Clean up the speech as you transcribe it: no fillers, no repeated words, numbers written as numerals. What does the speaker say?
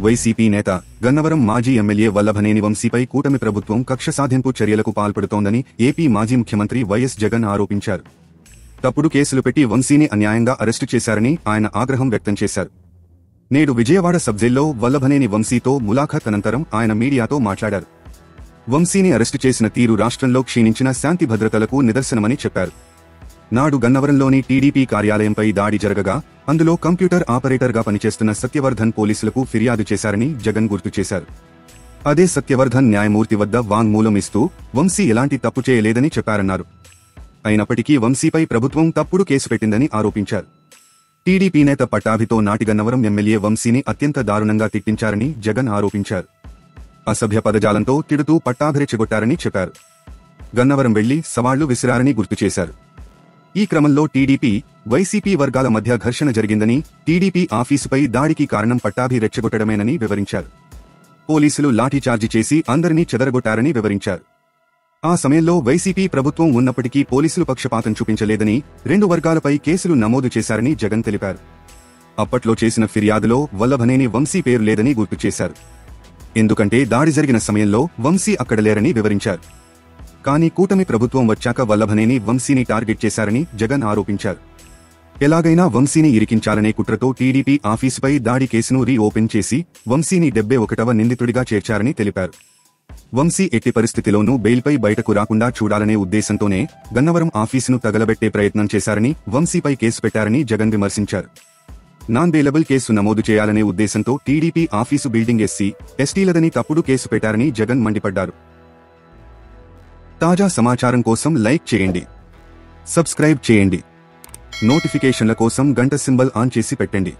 YCP నేత గన్నవరం మాజీ MLA Vallabhaneni వంశీపై కూటమి ప్రభుత్వం కక్ష సాధింపు చర్యలకు పాల్పడుతోందని ఏపీ మాజీ ముఖ్యమంత్రి వైఎస్ జగన్ ఆరోపించారు. తప్పుడు కేసులు పెట్టి వంశీని అన్యాయంగా అరెస్టు చేశారని ఆయన ఆగ్రహం వ్యక్తం చేశారు. నేడు విజయవాడ సబ్ జైల్లో వల్లభనేని వంశీతో ములాఖాత్ అనంతరం ఆయన మీడియాతో మాట్లాడారు. వంశీని అరెస్టు చేసిన తీరు రాష్ట్రంలో క్షీణించిన శాంతి భద్రతలకు నిదర్శనమని చెప్పారు. నాడు గన్నవరంలోని టీడీపీ కార్యాలయంపై దాడి జరగగా అందులో కంప్యూటర్ ఆపరేటర్గా పనిచేస్తున్న సత్యవర్ధన్ పోలీసులకు ఫిర్యాదు చేశారని జగన్ గుర్తు చేశారు. అదే సత్యవర్ధన్ న్యాయమూర్తి వద్ద వాంగ్మూలం ఇస్తూ వంశీ ఎలాంటి తప్పు చేయలేదని చెప్పారన్నారు. అయినప్పటికీ వంశీపై ప్రభుత్వం తప్పుడు కేసు పెట్టిందని ఆరోపించారు. టీడీపీ నేత పట్టాభితో నాటి గన్నవరం ఎమ్మెల్యే వంశీని అత్యంత దారుణంగా తిట్టించారని జగన్ ఆరోపించారు. అసభ్య పదజాలంతో తిడుతూ పట్టాభిరెచ్చగొట్టారని చెప్పారు. గన్నవరం వెళ్లి సవాళ్లు విసిరారని గుర్తు చేశారు. ఈ క్రమంలో టీడీపీ, వైసీపీ వర్గాల మధ్య ఘర్షణ జరిగిందని, టీడీపీ ఆఫీసుపై దాడికి కారణం పట్టాభి రెచ్చగొట్టడమేనని వివరించారు. పోలీసులు లాఠీచార్జి చేసి అందరినీ చెదరగొట్టారని వివరించారు. ఆ సమయంలో వైసీపీ ప్రభుత్వం ఉన్నప్పటికీ పోలీసులు పక్షపాతం చూపించలేదని, 2 వర్గాలపై కేసులు నమోదు చేశారని జగన్ తెలిపారు. అప్పట్లో చేసిన ఫిర్యాదులో వల్లభనేని వంశీ పేరు లేదని గుర్తు చేశారు. ఎందుకంటే దాడి జరిగిన సమయంలో వంశీ అక్కడ లేరని వివరించారు. కానీ కూటమి ప్రభుత్వం వచ్చాక వల్లభనేని వంశీని టార్గెట్ చేశారని జగన్ ఆరోపించారు. ఎలాగైనా వంశీని ఇరికించాలనే కుట్రతో టీడీపీ ఆఫీసుపై దాడి కేసును రీఓపెన్ చేసి వంశీని 71వ నిందితుడిగా చేర్చారని తెలిపారు. వంశీ ఎట్టి పరిస్థితిలోనూ బెయిల్పై బయటకు రాకుండా చూడాలనే ఉద్దేశంతోనే గన్నవరం ఆఫీసును తగలబెట్టే ప్రయత్నం చేశారని, వంశీపై కేసు పెట్టారని జగన్ విమర్శించారు. నాన్ బెయిలబుల్ కేసు నమోదు చేయాలనే ఉద్దేశంతో టీడీపీ ఆఫీసు బిల్డింగ్ ఎస్సీ, ఎస్టీలదని తప్పుడు కేసు పెట్టారని జగన్ మండిపడ్డారు. తాజా సమాచారం కోసం లైక్ చేయండి, సబ్స్క్రైబ్ చేయండి, నోటిఫికేషన్ల కోసం గంట సింబల్ ఆన్ చేసి పెట్టండి.